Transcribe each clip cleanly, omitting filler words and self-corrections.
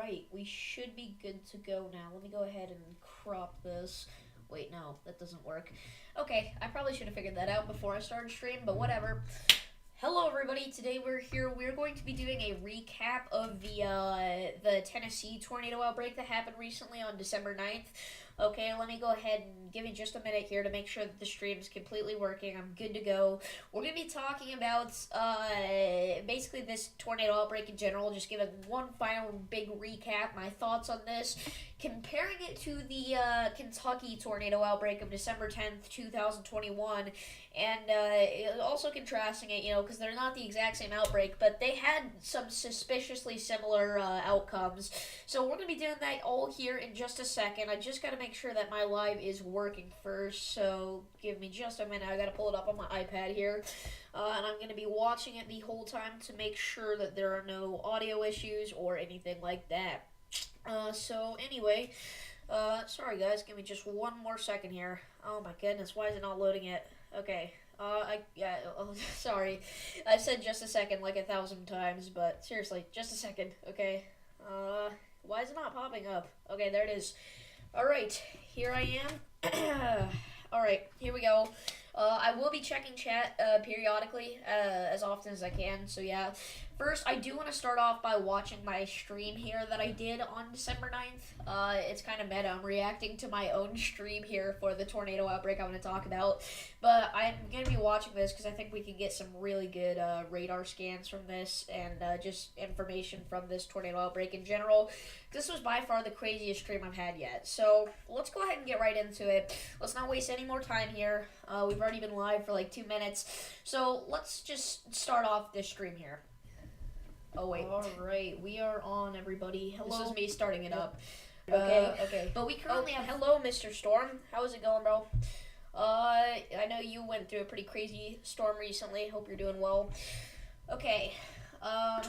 Alright, we should be good to go now. Let me go ahead and crop this. Wait, no, that doesn't work. Okay, I probably should have figured that out before I started stream, but whatever. Hello, everybody. Today we're here. We're going to be doing a recap of the Tennessee tornado outbreak that happened recently on December 9th. Okay, let me go ahead and give me just a minute here to make sure that the stream is completely working. I'm good to go. We're going to be talking about basically this tornado outbreak in general, just giving one final big recap, my thoughts on this, comparing it to the Kentucky tornado outbreak of December 10th, 2021, and also contrasting it, because they're not the exact same outbreak, but they had some suspiciously similar outcomes. So we're going to be doing that all here in just a second. I just got to make sure that my live is working first, so give me just a minute. I got to pull it up on my iPad here, and I'm going to be watching it the whole time to make sure that there are no audio issues or anything like that. So anyway, sorry guys, give me just one more second here. Oh my goodness, why is it not loading yet? Okay, sorry. I've said just a second like 1,000 times, but seriously, just a second, okay? Why is it not popping up? Okay, there it is. Alright, here I am. Alright, here we go. I will be checking chat periodically, as often as I can, so yeah. First, I do want to start off by watching my stream here that I did on December 9th. It's kind of meta. I'm reacting to my own stream here for the tornado outbreak I want to talk about. But I'm going to be watching this because I think we can get some really good radar scans from this and just information from this tornado outbreak in general. This was by far the craziest stream I've had yet. So let's go ahead and get right into it. Let's not waste any more time here. We've already been live for like 2 minutes. So let's just start off this stream here. Oh, wait. Alright, we are on, everybody. Hello. This is me starting it up. Okay. But we currently have... Hello, Mr. Storm. How is it going, bro? I know you went through a pretty crazy storm recently. Hope you're doing well. Okay.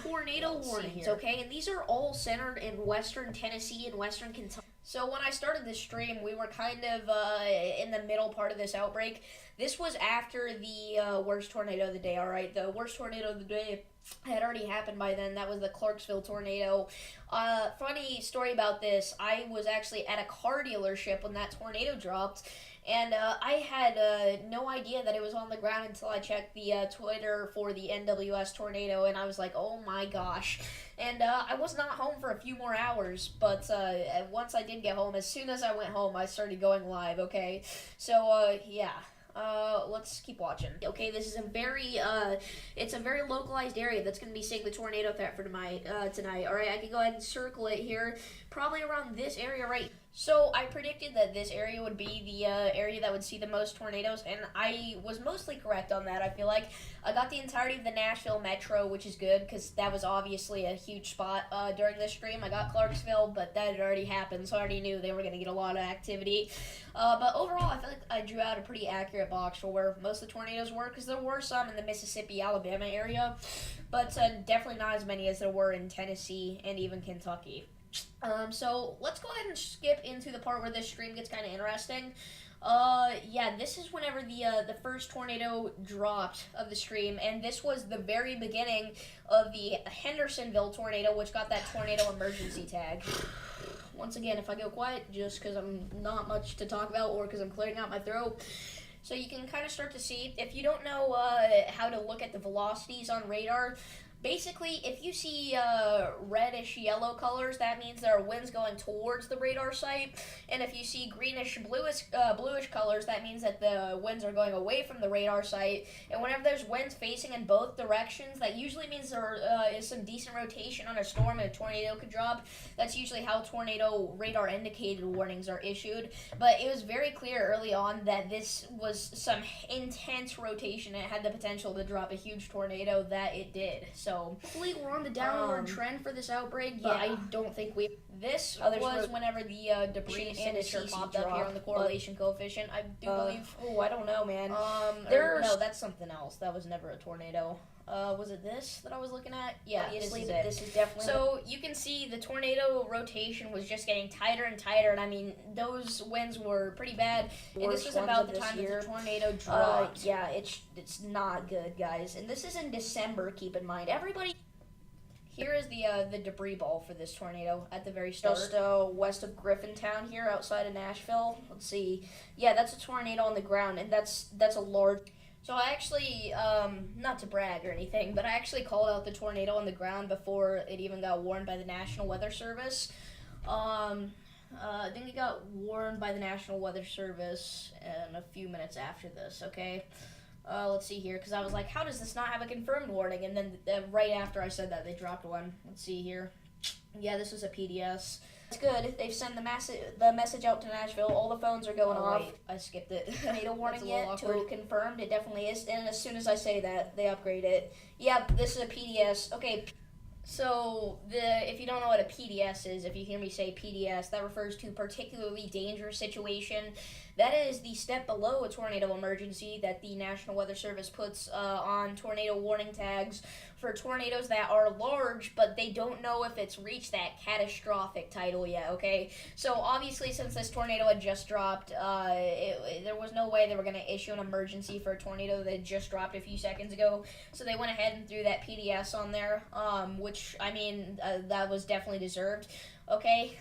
Tornado warnings, okay? And these are all centered in western Tennessee and western Kentucky. So when I started this stream, we were kind of in the middle part of this outbreak. This was after the worst tornado of the day, alright? The worst tornado of the day had already happened by then. That was the Clarksville tornado. Funny story about this, I was actually at a car dealership when that tornado dropped, and I had no idea that it was on the ground until I checked the Twitter for the NWS tornado, and I was like, oh my gosh. And I was not home for a few more hours, but once I did get home, as soon as I went home, I started going live, okay? So, yeah. Let's keep watching. Okay, this is a very, it's a very localized area that's going to be seeing the tornado threat for tonight. Alright, I can go ahead and circle it here, probably around this area right. So, I predicted that this area would be the, area that would see the most tornadoes, and I was mostly correct on that, I feel like. I got the entirety of the Nashville metro, which is good, because that was obviously a huge spot, during this stream. I got Clarksville, but that had already happened, so I already knew they were going to get a lot of activity. But overall, I feel like I drew out a pretty accurate box for where most of the tornadoes were, because there were some in the Mississippi, Alabama area, but definitely not as many as there were in Tennessee and even Kentucky. So let's go ahead and skip into the part where this stream gets kind of interesting. Yeah, this is whenever the first tornado dropped of the stream, and this was the very beginning of the Hendersonville tornado, which got that tornado emergency tag. Once again, if I go quiet, just because I'm not much to talk about or because I'm clearing out my throat. So you can kind of start to see, if you don't know how to look at the velocities on radar, basically, if you see reddish yellow colors, that means there are winds going towards the radar site. And if you see greenish bluish colors, that means that the winds are going away from the radar site. And whenever there's winds facing in both directions, that usually means there is some decent rotation on a storm and a tornado could drop. That's usually how tornado radar indicated warnings are issued. But it was very clear early on that this was some intense rotation. It had the potential to drop a huge tornado that it did. So hopefully we're on the downward trend for this outbreak, but I don't think we... This was whenever the debris signature popped up here on the correlation coefficient, I do believe. Oh, I don't know, man. No, that's something else. That was never a tornado. Was it this that I was looking at? Yeah, obviously this is definitely... So you can see the tornado rotation was just getting tighter and tighter, and I mean, those winds were pretty bad. And this was about the time that the tornado dropped. Yeah, it's not good, guys. And this is in December, keep in mind. Everybody... Here is the debris ball for this tornado at the very start. Just west of Griffintown here, outside of Nashville. Let's see. Yeah, that's a tornado on the ground, and that's a large. So I actually, not to brag or anything, but I actually called out the tornado on the ground before it even got warned by the National Weather Service. I think it got warned by the National Weather Service in a few minutes after this, okay? Let's see here, because I was like, how does this not have a confirmed warning? And then right after I said that, they dropped one. Let's see here. Yeah, this was a PDS. It's good. They've sent the message out to Nashville. All the phones are going off. Wait, I skipped it. Tornado warning yet to confirmed. It definitely is. And as soon as I say that, they upgrade it. Yep, this is a PDS. Okay. So, if you don't know what a PDS is, if you hear me say PDS, that refers to particularly dangerous situation. That is the step below a tornado emergency that the National Weather Service puts on tornado warning tags for tornadoes that are large, but they don't know if it's reached that catastrophic title yet, okay? So, obviously, since this tornado had just dropped, there was no way they were going to issue an emergency for a tornado that had just dropped a few seconds ago. So, they went ahead and threw that PDS on there, which, I mean, that was definitely deserved. Okay,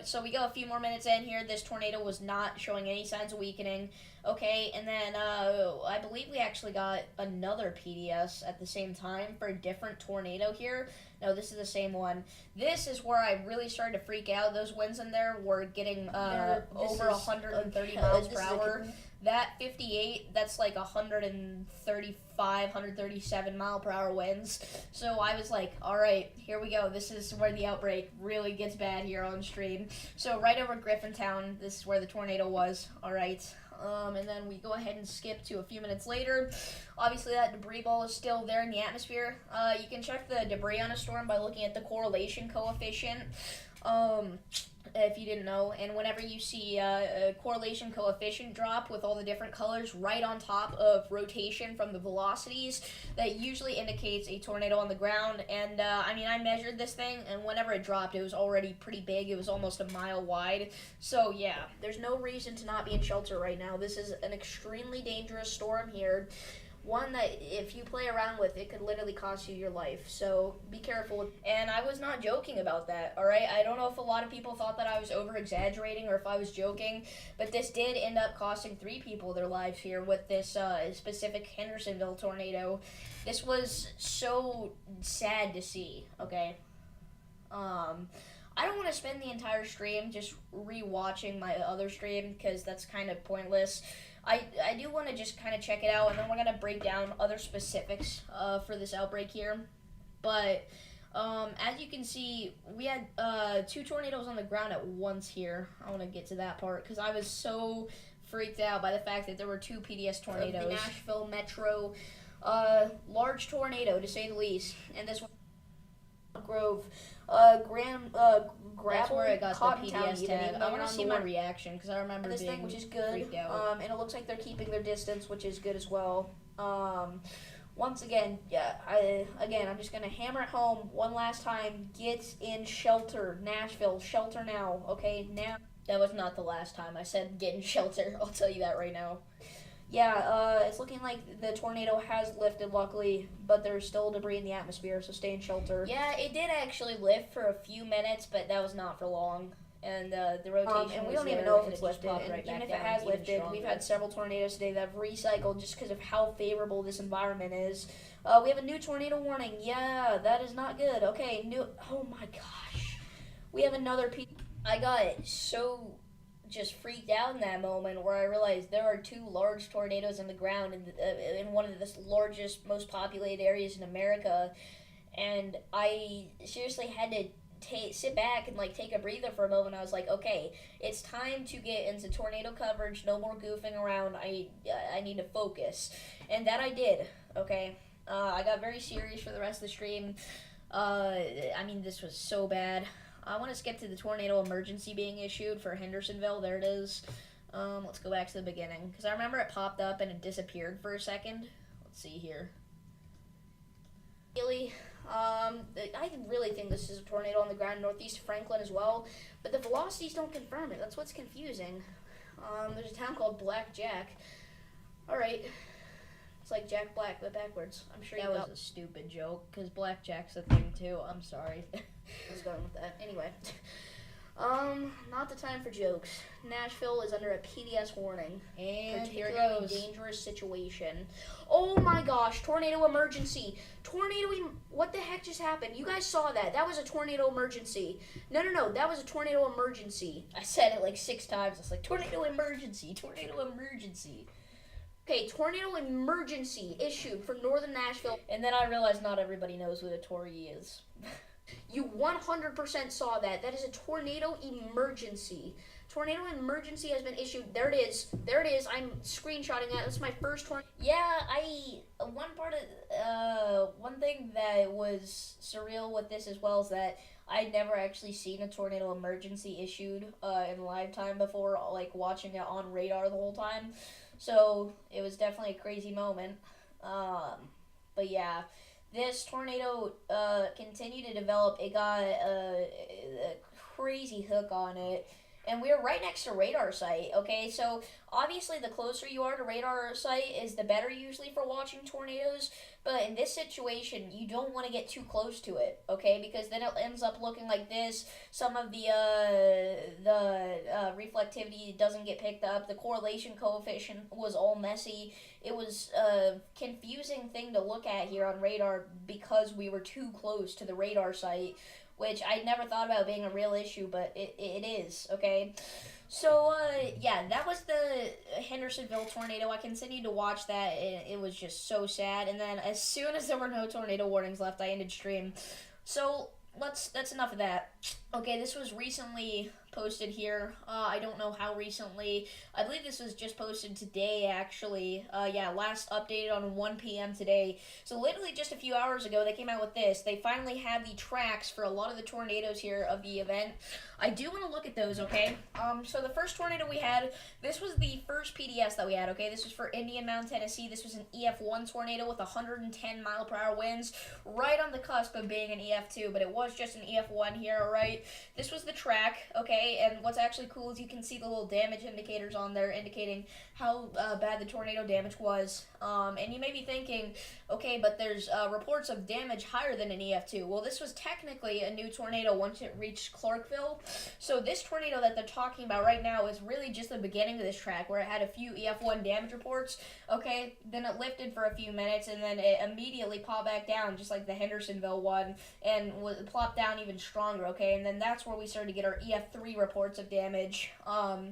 so we go a few more minutes in here. This tornado was not showing any signs of weakening. Okay, and then I believe we actually got another PDS at the same time for a different tornado here. No, this is the same one. This is where I really started to freak out. Those winds in there were getting over 130 miles per hour. That 58, that's like 135, 137 mile per hour winds. So I was like, all right, here we go. This is where the outbreak really gets bad here on stream. So right over Griffintown, this is where the tornado was. All right. And then we go ahead and skip to a few minutes later. Obviously, that debris ball is still there in the atmosphere. You can check the debris on a storm by looking at the correlation coefficient. If you didn't know, and whenever you see a correlation coefficient drop with all the different colors right on top of rotation from the velocities, that usually indicates a tornado on the ground. And I mean, I measured this thing, and whenever it dropped, it was already pretty big. It was almost a mile wide. So yeah, there's no reason to not be in shelter right now. This is an extremely dangerous storm here. One that if you play around with, it could literally cost you your life. So be careful. And I was not joking about that, all right? I don't know if a lot of people thought that I was over-exaggerating or if I was joking, but this did end up costing 3 people their lives here with this specific Hendersonville tornado. This was so sad to see, okay? I don't want to spend the entire stream just re-watching my other stream because that's kind of pointless. I do want to just kind of check it out, and then we're going to break down other specifics for this outbreak here. But as you can see, we had 2 tornadoes on the ground at once here. I want to get to that part because I was so freaked out by the fact that there were 2 PDS tornadoes. The Nashville Metro, large tornado to say the least, and this one Grove, that's where I got the PDS tag. I want to see my reaction reaction because I remember this being thing, which is good. freaked out. And it looks like they're keeping their distance, which is good as well. Once again, I'm just gonna hammer it home one last time. Get in shelter, Nashville. Shelter now, okay? Now. That was not the last time I said get in shelter. I'll tell you that right now. Yeah, it's looking like the tornado has lifted, luckily, but there's still debris in the atmosphere, so stay in shelter. Yeah, it did actually lift for a few minutes, but that was not for long. And the rotation and we was don't even there, know if and it's it just lifted. popped And right even back if it down, has even lifted, stronger. we've had several tornadoes today that have recycled just because of how favorable this environment is. We have a new tornado warning. Yeah, that is not good. Okay, oh my gosh. We have another I got so just freaked out in that moment where I realized there are 2 large tornadoes in the ground in one of the largest, most populated areas in America, and I seriously had to sit back and take a breather for a moment. I was like, okay, it's time to get into tornado coverage. No more goofing around. I need to focus, and that I did. Okay, I got very serious for the rest of the stream. I mean, this was so bad. I want to skip to the tornado emergency being issued for Hendersonville. There it is. Let's go back to the beginning because I remember it popped up and it disappeared for a second. Let's see here. Really, I really think this is a tornado on the ground northeast of Franklin as well, but the velocities don't confirm it. That's what's confusing. There's a town called Black Jack. All right. It's like Jack Black, but backwards. I'm sure That you was a stupid joke, because blackjack's a thing too. I'm sorry. was going with that. Anyway. Not the time for jokes. Nashville is under a PDS warning. And here it Particularly goes. dangerous situation. Oh my gosh, tornado emergency. What the heck just happened? You guys saw that. That was a tornado emergency. No, that was a tornado emergency. I said it like 6 times. It's like, tornado emergency, tornado emergency. Okay, tornado emergency issued for northern Nashville. And then I realized not everybody knows what a Tory is. You 100% saw that. That is a tornado emergency. Tornado emergency has been issued. There it is. I'm screenshotting that. That's my first tornado. Yeah, one thing that was surreal with this as well is that I'd never actually seen a tornado emergency issued in live time before, like watching it on radar the whole time. So it was definitely a crazy moment. But yeah, this tornado continued to develop. It got a crazy hook on it. And we were right next to radar site, okay? So, obviously, the closer you are to radar site is the better usually for watching tornadoes. But in this situation, you don't want to get too close to it, okay? Because then it ends up looking like this. Some of the reflectivity doesn't get picked up. The correlation coefficient was all messy. It was a confusing thing to look at here on radar because we were too close to the radar site, which I never thought about being a real issue, but it is, okay? So, yeah, that was the Hendersonville tornado. I continued to watch that, and it was just so sad. And then as soon as there were no tornado warnings left, I ended stream. So, that's enough of that. Okay, this was recently posted here. I don't know how recently. I believe this was just posted today, actually. Yeah, last updated on 1 p.m. today. So literally just a few hours ago, they came out with this. They finally have the tracks for a lot of the tornadoes here of the event. I do want to look at those, okay? So the first tornado we had, this was the first PDS that we had, okay? This was for Indian Mountain, Tennessee. This was an EF1 tornado with 110 mile per hour winds, right on the cusp of being an EF2, but it was just an EF1 here, alright? This was the track, okay? And what's actually cool is you can see the little damage indicators on there indicating how bad the tornado damage was. And you may be thinking, okay, but there's reports of damage higher than an EF2. Well, this was technically a new tornado once it reached Clarkville. So this tornado that they're talking about right now is really just the beginning of this track where it had a few EF1 damage reports, okay? Then it lifted for a few minutes and then it immediately popped back down just like the Hendersonville one and plopped down even stronger, okay? And then that's where we started to get our EF3 reports of damage. I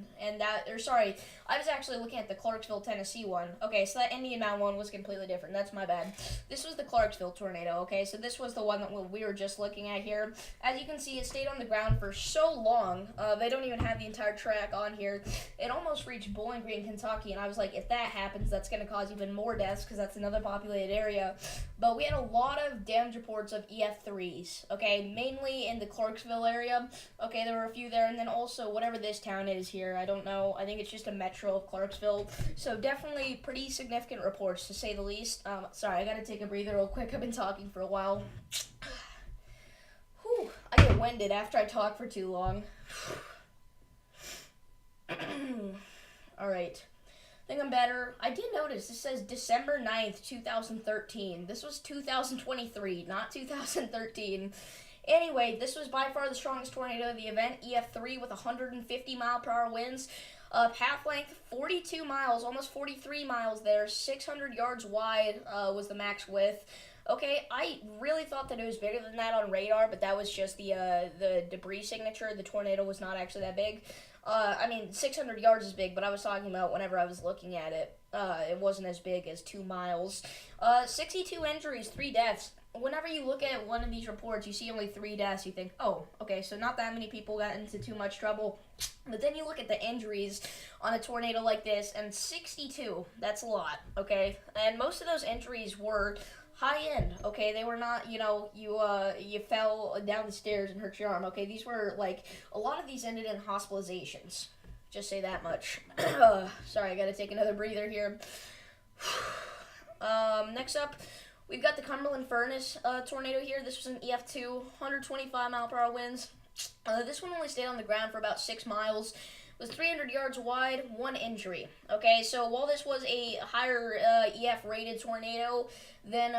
was actually looking at the Clarksville, Tennessee one. Okay, so that Indian Mountain one was completely different. That's my bad. This was the Clarksville tornado, okay? So this was the one that we were just looking at here. As you can see, it stayed on the ground for so long. They don't even have the entire track on here. It almost reached Bowling Green, Kentucky, and I was like, if that happens, that's going to cause even more deaths because that's another populated area. But we had a lot of damage reports of EF3s, okay? Mainly in the Clarksville area. Okay, there were a few there, and then also whatever this town is here. I don't know. I think it's just a metro of Clarksville. So definitely pretty significant reports, to say the least. Sorry, I gotta take a breather real quick. I've been talking for a while. Whew, I get winded after I talk for too long. Alright. I think I'm better. I did notice this says December 9th, 2013. This was 2023, not 2013. Anyway, this was by far the strongest tornado of the event, EF3 with 150 mile per hour winds. Path length, 42 miles, almost 43 miles there, 600 yards wide was the max width. Okay, I really thought that it was bigger than that on radar, but that was just the debris signature. The tornado was not actually that big. 600 yards is big, but I was talking about whenever I was looking at it. It wasn't as big as 2 miles. 62 injuries, 3 deaths. Whenever you look at one of these reports, you see only 3 deaths, you think, oh, okay, so not that many people got into too much trouble. But then you look at the injuries on a tornado like this, and 62, that's a lot, okay? And most of those injuries were high end, okay? They were not, you fell down the stairs and hurt your arm, okay? These were, a lot of these ended in hospitalizations. Just say that much. Sorry, I gotta take another breather here. Next up, we've got the Cumberland Furnace tornado here. This was an EF2, 125 mile per hour winds. This one only stayed on the ground for about 6 miles. was 300 yards wide, 1 injury. Okay, so while this was a higher EF rated tornado than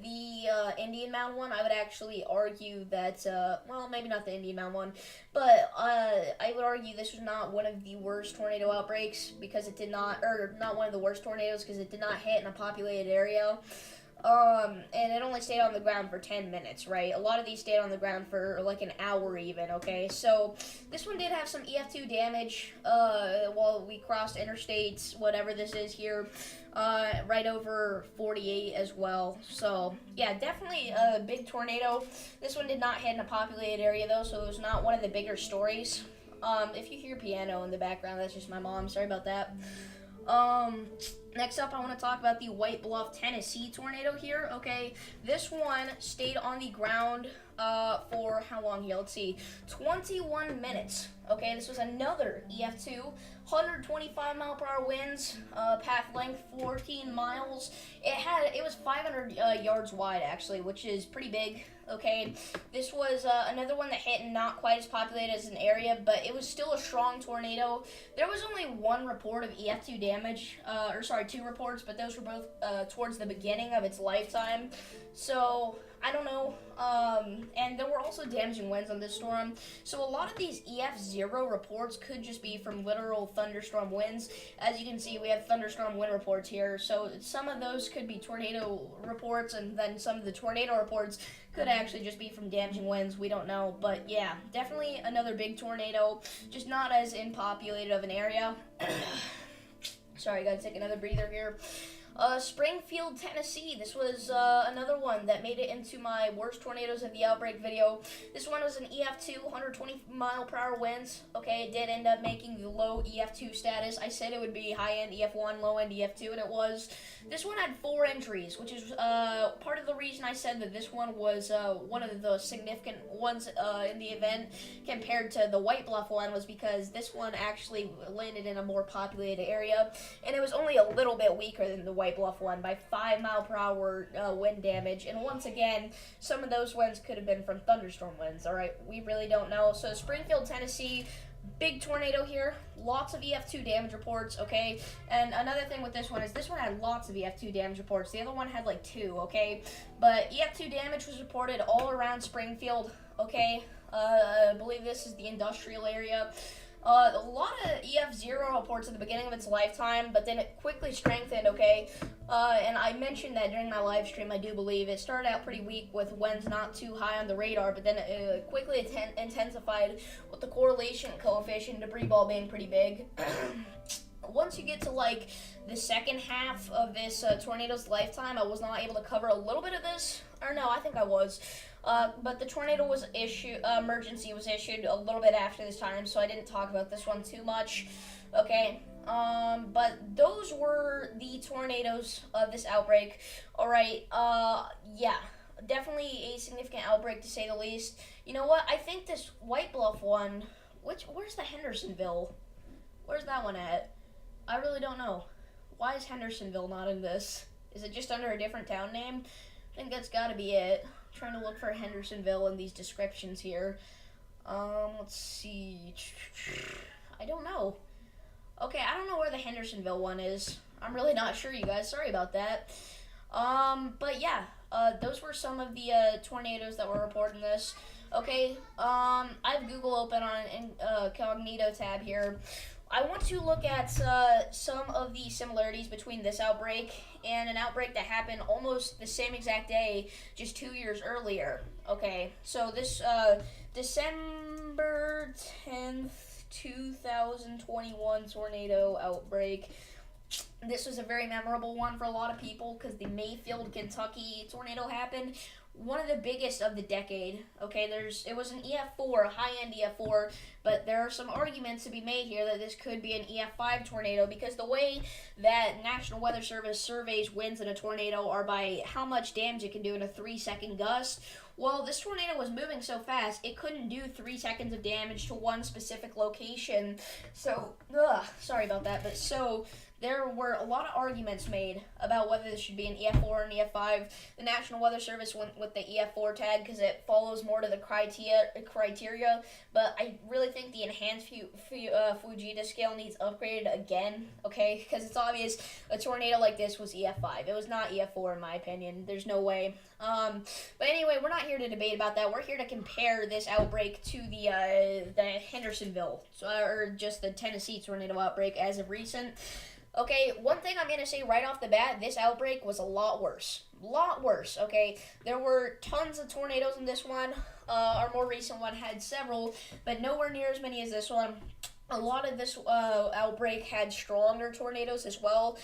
the Indian Mound one, I would actually argue that, well, maybe not the Indian Mound one, but I would argue this was not one of the worst tornado outbreaks because it did not, or not one of the worst tornadoes because it did not hit in a populated area. And it only stayed on the ground for 10 minutes, right? A lot of these stayed on the ground for like an hour even, okay? So this one did have some EF2 damage while we crossed interstates, whatever this is here, right over 48 as well. So, yeah, definitely a big tornado. This one did not hit in a populated area, though, so it was not one of the bigger stories. If you hear piano in the background, that's just my mom. Sorry about that. Next up, I want to talk about the White Bluff, Tennessee tornado here, okay? This one stayed on the ground for how long here? Let's see, 21 minutes, okay? This was another EF2, 125 mile per hour winds, path length 14 miles. It was 500 yards wide, actually, which is pretty big, okay? This was another one that hit not quite as populated as an area, but it was still a strong tornado. There was only one report of EF2 damage, or sorry, 2 reports, but those were both towards the beginning of its lifetime. So, I don't know. And there were also damaging winds on this storm. So a lot of these EF0 reports could just be from literal thunderstorm winds. As you can see, we have thunderstorm wind reports here. So some of those could be tornado reports, and then some of the tornado reports could actually just be from damaging winds. We don't know. But yeah, definitely another big tornado. Just not as populated of an area. Sorry, gotta take another breather here. Springfield, Tennessee. This was another one that made it into my worst tornadoes of the outbreak video. This one was an EF2, 120 mile per hour winds. Okay, it did end up making the low EF2 status. I said it would be high-end EF1, low-end EF2, and it was. This one had 4 injuries, which is part of the reason I said that this one was one of the significant ones in the event compared to the White Bluff one, was because this one actually landed in a more populated area, and it was only a little bit weaker than the White Bluff one by 5 mile per hour wind damage. And once again, some of those winds could have been from thunderstorm winds. All right, we really don't know. So Springfield, Tennessee, big tornado here, lots of EF2 damage reports, okay? And another thing with this one is this one had lots of EF2 damage reports. The other one had like 2, okay? But EF2 damage was reported all around Springfield, okay? I believe this is the industrial area. A lot of EF0 reports at the beginning of its lifetime, but then it quickly strengthened, okay? And I mentioned that during my live stream, I do believe. It started out pretty weak with winds not too high on the radar, but then it quickly intensified with the correlation coefficient, debris ball being pretty big. Once you get to like the second half of this tornado's lifetime, I was not able to cover a little bit of this. Or no, I think I was. But the tornado was emergency was issued a little bit after this time, so I didn't talk about this one too much. Okay. But those were the tornadoes of this outbreak. All right. Yeah. Definitely a significant outbreak to say the least. You know what? I think this White Bluff one, where's the Hendersonville? Where's that one at? I really don't know. Why is Hendersonville not in this? Is it just under a different town name? I think that's got to be it. I'm trying to look for Hendersonville in these descriptions here. Let's see. I don't know. Okay, I don't know where the Hendersonville one is. I'm really not sure, you guys. Sorry about that. But yeah, those were some of the tornadoes that were reported in this. Okay, I have Google open on an incognito tab here. I want to look at some of the similarities between this outbreak and an outbreak that happened almost the same exact day, just 2 years earlier. Okay, so this December 10th, 2021 tornado outbreak. This was a very memorable one for a lot of people because the Mayfield, Kentucky tornado happened. One of the biggest of the decade. Okay, it was an EF4, high-end EF4, but there are some arguments to be made here that this could be an EF5 tornado because the way that National Weather Service surveys winds in a tornado are by how much damage it can do in a 3-second gust. Well, this tornado was moving so fast, it couldn't do 3 seconds of damage to one specific location. So, sorry about that, but so there were a lot of arguments made about whether this should be an EF4 and EF5. The National Weather Service went with the EF4 tag because it follows more to the criteria, but I really think the enhanced Fujita scale needs upgraded again, okay? Because it's obvious a tornado like this was EF5. It was not EF4 in my opinion. There's no way. But anyway, we're not here to debate about that. We're here to compare this outbreak to the Hendersonville, or just the Tennessee tornado outbreak as of recent. Okay, one thing I'm going to say right off the bat, this outbreak was a lot worse. Okay? There were tons of tornadoes in this one. Our more recent one had several, but nowhere near as many as this one. A lot of this outbreak had stronger tornadoes as well.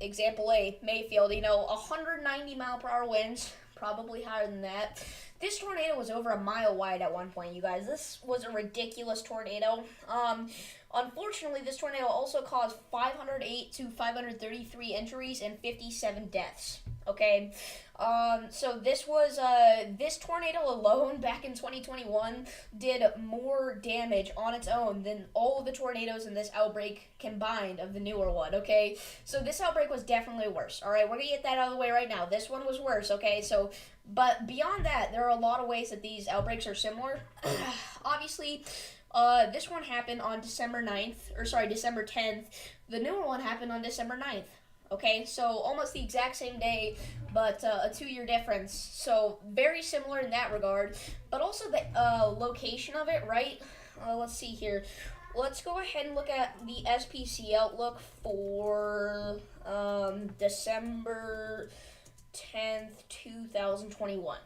Example A, Mayfield, 190 mile per hour winds, probably higher than that. This tornado was over a mile wide at one point, you guys. This was a ridiculous tornado. Unfortunately, this tornado also caused 508 to 533 injuries and 57 deaths. Okay, so this was this tornado alone back in 2021 did more damage on its own than all of the tornadoes in this outbreak combined of the newer one. Okay, so this outbreak was definitely worse. All right, we're gonna get that out of the way right now. This one was worse. Okay, so but beyond that, there are a lot of ways that these outbreaks are similar. Obviously. This one happened on December 10th. The newer one happened on December 9th. Okay, so almost the exact same day, but a 2-year difference. So very similar in that regard, but also the location of it, right? Let's see here. Let's go ahead and look at the SPC outlook for December 10th, 2021.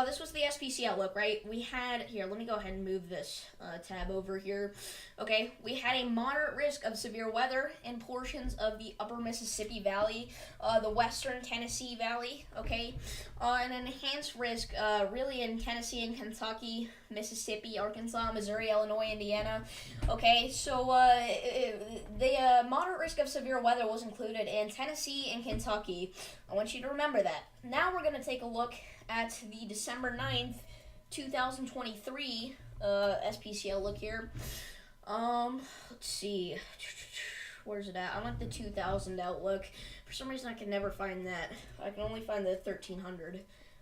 This was the SPC outlook, right? We had, here, let me go ahead and move this tab over here. Okay, we had a moderate risk of severe weather in portions of the upper Mississippi Valley, the western Tennessee Valley, okay? An enhanced risk really in Tennessee and Kentucky, Mississippi, Arkansas, Missouri, Illinois, Indiana. Okay, so the moderate risk of severe weather was included in Tennessee and Kentucky. I want you to remember that. Now we're going to take a look at the December 9th, 2023 SPC outlook here. Let's see. Where's it at? I want the 2000 outlook. For some reason, I can never find that. I can only find the 1300.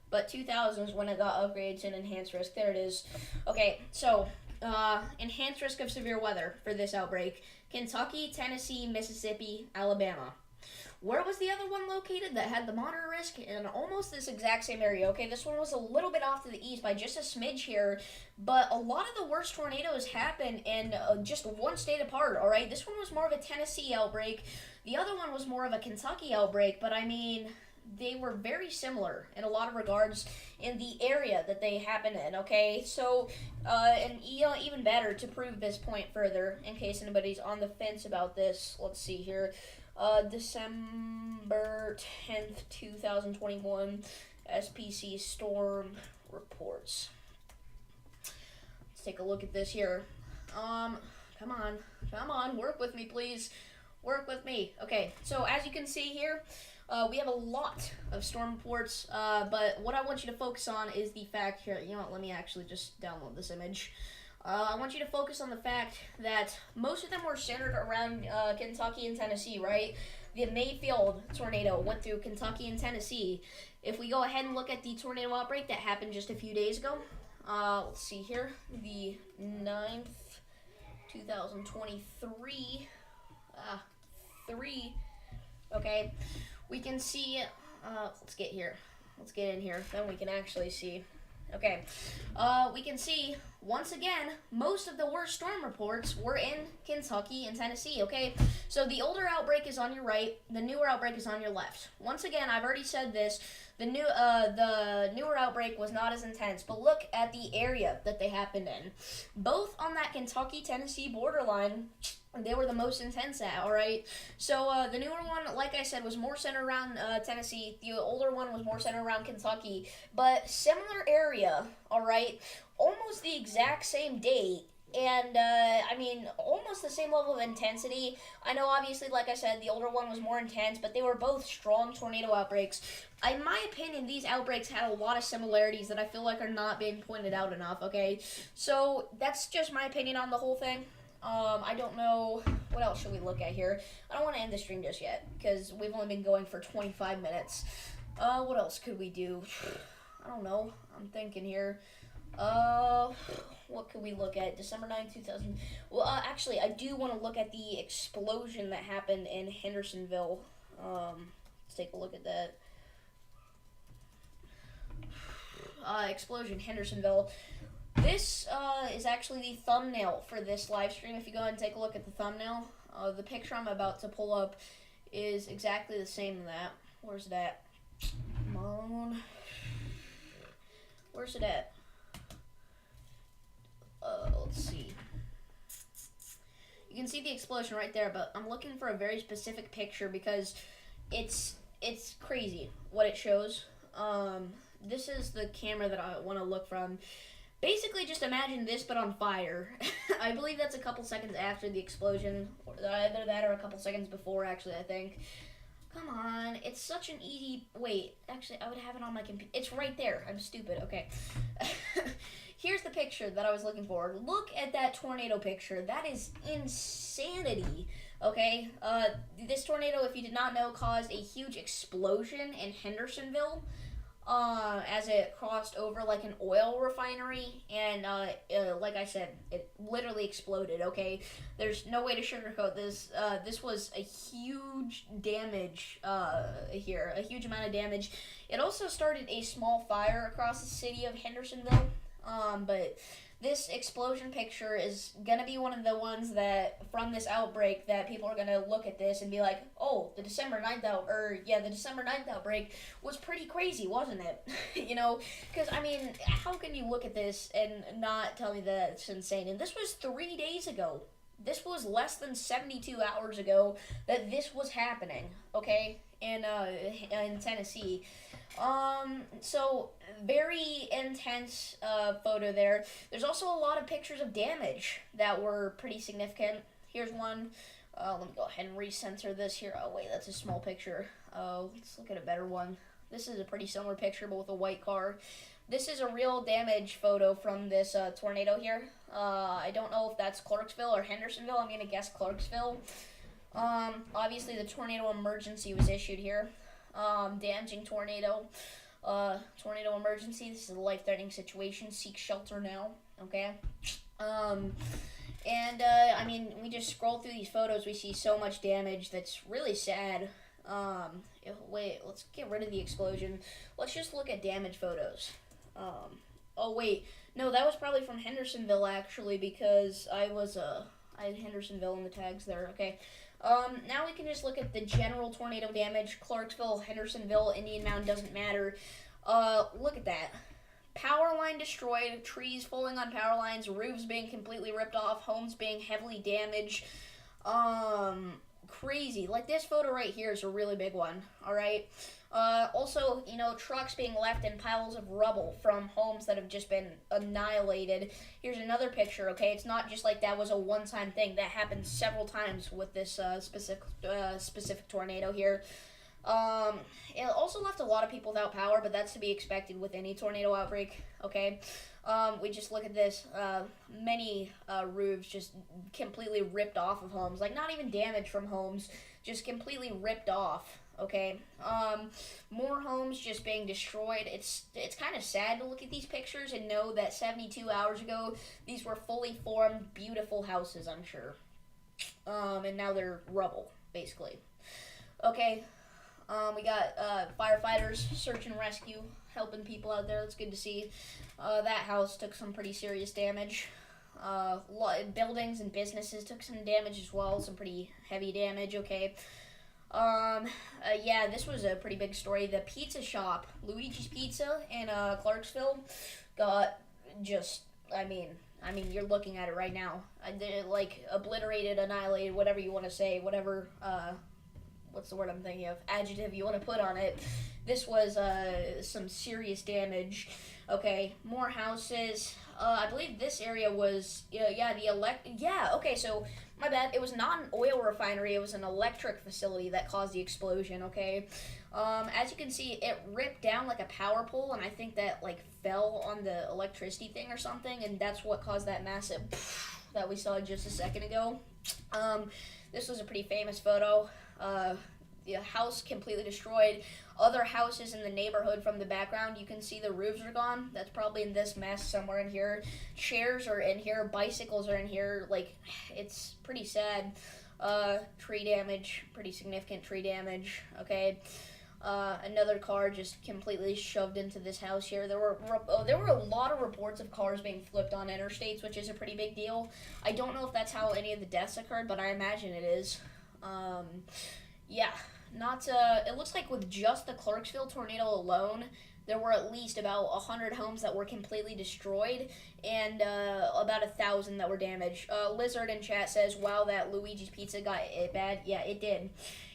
But 2000 is when it got upgraded to an enhanced risk. There it is. Okay, so enhanced risk of severe weather for this outbreak. Kentucky, Tennessee, Mississippi, Alabama. Where was the other one located that had the moderate risk? In almost this exact same area. Okay, this one was a little bit off to the east by just a smidge here, but a lot of the worst tornadoes happen in just one state apart, all right? This one was more of a Tennessee outbreak. The other one was more of a Kentucky outbreak, but I mean, they were very similar in a lot of regards in the area that they happen in, okay? So, and even better, to prove this point further, in case anybody's on the fence about this, let's see here. December 10th, 2021, SPC storm reports. Let's take a look at this here. Come on, work with me, please. Work with me. Okay, so as you can see here, we have a lot of storm reports, but what I want you to focus on is the fact here, you know what, let me actually just download this image. I want you to focus on the fact that most of them were centered around Kentucky and Tennessee, right? The Mayfield tornado went through Kentucky and Tennessee. If we go ahead and look at the tornado outbreak that happened just a few days ago, let's see here, the 9th, 2023, okay, we can see, let's get in here, then we can actually see. Okay, we can see, once again, most of the worst storm reports were in Kentucky and Tennessee, okay? So the older outbreak is on your right, the newer outbreak is on your left. Once again, I've already said this, the newer outbreak was not as intense, but look at the area that they happened in. Both on that Kentucky-Tennessee borderline, they were the most intense at, all right? So the newer one, like I said, was more centered around Tennessee. The older one was more centered around Kentucky. But similar area, all right? Almost the exact same date. And, I mean, almost the same level of intensity. I know, obviously, like I said, the older one was more intense, but they were both strong tornado outbreaks. In my opinion, these outbreaks had a lot of similarities that I feel like are not being pointed out enough, okay? So, that's just my opinion on the whole thing. I don't know, what else should we look at here? I don't want to end the stream just yet, because we've only been going for 25 minutes. What else could we do? I don't know. I'm thinking here. What could we look at? December 9th, 2000. Well, actually, I do want to look at the explosion that happened in Hendersonville. Let's take a look at that. Explosion, Hendersonville. This is actually the thumbnail for this live stream. If you go ahead and take a look at the thumbnail, the picture I'm about to pull up is exactly the same as that. Where's it at? Come on. Where's it at? Let's see. You can see the explosion right there, but I'm looking for a very specific picture because it's crazy what it shows. This is the camera that I want to look from. Basically, just imagine this, but on fire. I believe that's a couple seconds after the explosion. Or either that or a couple seconds before, actually, I think. Come on. It's such an easy... Wait, actually, I would have it on my computer. It's right there. I'm stupid. Okay. Here's the picture that I was looking for. Look at that tornado picture. That is insanity. Okay? This tornado, if you did not know, caused a huge explosion in Hendersonville. As it crossed over like an oil refinery, and like I said, it literally exploded. Okay, there's no way to sugarcoat this. This was a huge damage here, a huge amount of damage. It also started a small fire across the city of Hendersonville. But this explosion picture is gonna be one of the ones that, from this outbreak, that people are gonna look at this and be like, oh, the December 9th outbreak was pretty crazy, wasn't it? You know, because, I mean, how can you look at this and not tell me that it's insane? And this was 3 days ago. This was less than 72 hours ago that this was happening, okay, in Tennessee. So very intense photo there. There's also a lot of pictures of damage that were pretty significant. Here's one. Let me go ahead and recenter this here. Oh wait, that's a small picture. Let's look at a better one. This is a pretty similar picture, but with a white car. This is a real damage photo from this tornado here. I don't know if that's Clarksville or Hendersonville. I'm gonna guess Clarksville. Obviously the tornado emergency was issued here. Damaging tornado. Tornado emergency. This is a life-threatening situation. Seek shelter now. Okay. I mean, we just scroll through these photos. We see so much damage that's really sad. Wait, let's get rid of the explosion. Let's just look at damage photos. Oh wait, no, that was probably from Hendersonville actually, because I had Hendersonville in the tags there. Okay. Now we can just look at the general tornado damage. Clarksville, Hendersonville, Indian Mound, doesn't matter. Look at that. Power line destroyed, trees falling on power lines, roofs being completely ripped off, homes being heavily damaged. Crazy. Like, this photo right here is a really big one, alright? Also, you know, trucks being left in piles of rubble from homes that have just been annihilated. Here's another picture, okay? It's not just like that was a one-time thing. That happened several times with this specific tornado here. It also left a lot of people without power, but that's to be expected with any tornado outbreak, okay? We just look at this, many roofs just completely ripped off of homes. Like, not even damage from homes, just completely ripped off, okay? More homes just being destroyed. It's kind of sad to look at these pictures and know that 72 hours ago, these were fully formed, beautiful houses, I'm sure. And now they're rubble, basically. Okay, we got firefighters, search and rescue, helping people out there. That's good to see. That house took some pretty serious damage. Buildings and businesses took some damage as well, some pretty heavy damage, okay. Yeah, this was a pretty big story. The pizza shop, Luigi's Pizza in Clarksville, got just, I mean, you're looking at it right now. Like, obliterated, annihilated, whatever you want to say, whatever, what's the word I'm thinking of? Adjective you want to put on it. This was some serious damage. Okay, more houses. I believe this area was okay, so my bad. It was not an oil refinery, it was an electric facility that caused the explosion, okay? As you can see, it ripped down like a power pole, and I think that like fell on the electricity thing or something, and that's what caused that massive that we saw just a second ago. This was a pretty famous photo. The house completely destroyed. Other houses in the neighborhood from the background, you can see the roofs are gone. That's probably in this mess somewhere in here. Chairs are in here. Bicycles are in here. Like, it's pretty sad. Tree damage, pretty significant tree damage. Okay. Another car just completely shoved into this house here. There were a lot of reports of cars being flipped on interstates, which is a pretty big deal. I don't know if that's how any of the deaths occurred, but I imagine it is. Yeah, it looks like with just the Clarksville tornado alone, there were at least about 100 homes that were completely destroyed, and about 1,000 that were damaged. Lizard in chat says, "Wow, that Luigi's Pizza got it bad." Yeah, it did.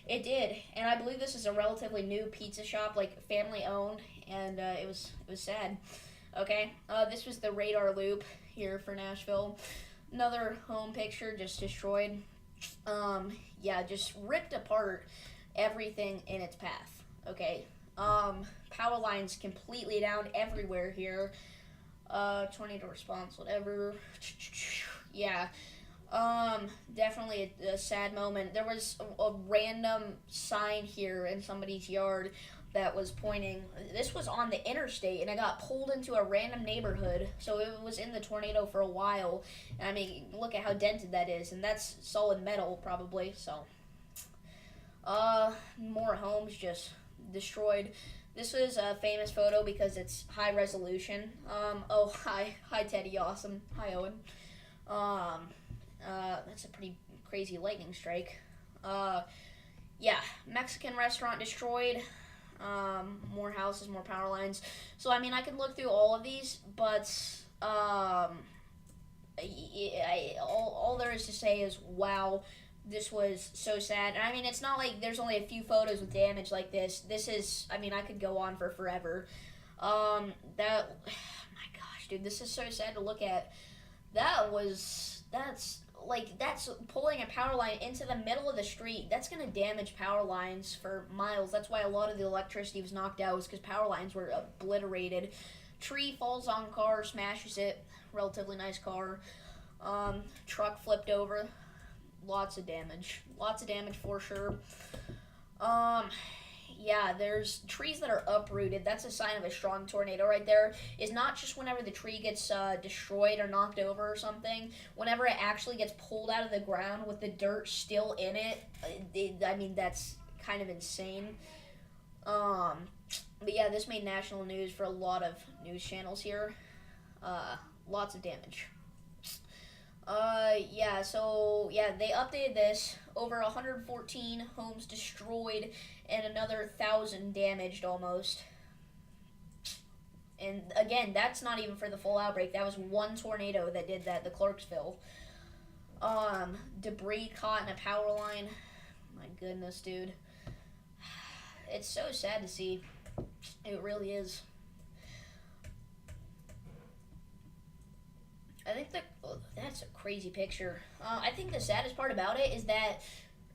It did, and I believe this is a relatively new pizza shop, like family owned, and it was sad. Okay, this was the radar loop here for Nashville. Another home picture just destroyed. Yeah, just ripped apart everything in its path. Okay, power lines completely down everywhere here. Tornado response, whatever. Yeah. Definitely a sad moment. There was a random sign here in somebody's yard that was pointing. This was on the interstate, and it got pulled into a random neighborhood, so it was in the tornado for a while. And I mean, look at how dented that is, and that's solid metal probably. So, more homes just destroyed. This was a famous photo because it's high resolution. Oh, hi Teddy, awesome. Hi Owen. That's a pretty crazy lightning strike. Yeah, Mexican restaurant destroyed. More houses, more power lines. So, I mean, I could look through all of these, but all there is to say is, wow, this was so sad. And, I mean, it's not like there's only a few photos with damage like this. This is, I mean, I could go on for forever. Oh my gosh, dude, this is so sad to look at. That's pulling a power line into the middle of the street. That's going to damage power lines for miles. That's why a lot of the electricity was knocked out, was because power lines were obliterated. Tree falls on car, smashes it. Relatively nice car. Truck flipped over. Lots of damage. Lots of damage for sure. Yeah, there's trees that are uprooted. That's a sign of a strong tornado right there. Is not just whenever the tree gets destroyed or knocked over or something. Whenever it actually gets pulled out of the ground with the dirt still in it, I mean, that's kind of insane. But yeah, this made national news for a lot of news channels here. Lots of damage. Yeah, so, yeah, they updated this. Over 114 homes destroyed and another 1,000 damaged almost. And, again, that's not even for the full outbreak. That was one tornado that did that, the Clarksville. Debris caught in a power line. My goodness, dude. It's so sad to see. It really is. I think that's a crazy picture. I think the saddest part about it is that,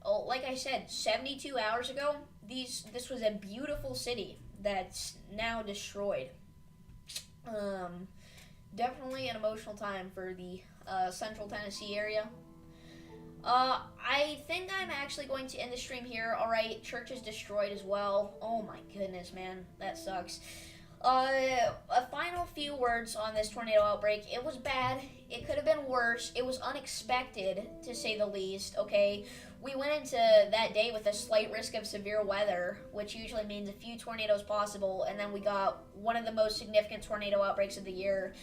like I said, 72 hours ago, this was a beautiful city that's now destroyed. Definitely an emotional time for the Central Tennessee area. I think I'm actually going to end the stream here. Alright, church is destroyed as well. Oh my goodness, man. That sucks. A final few words on this tornado outbreak. It was bad. It could have been worse. It was unexpected, to say the least, okay? We went into that day with a slight risk of severe weather, which usually means a few tornadoes possible, and then we got one of the most significant tornado outbreaks of the year.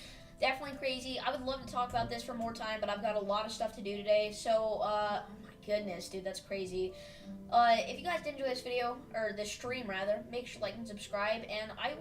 Definitely crazy. I would love to talk about this for more time, but I've got a lot of stuff to do today, so, oh my goodness, dude, that's crazy. If you guys did enjoy this video, or this stream rather, make sure to like and subscribe, and I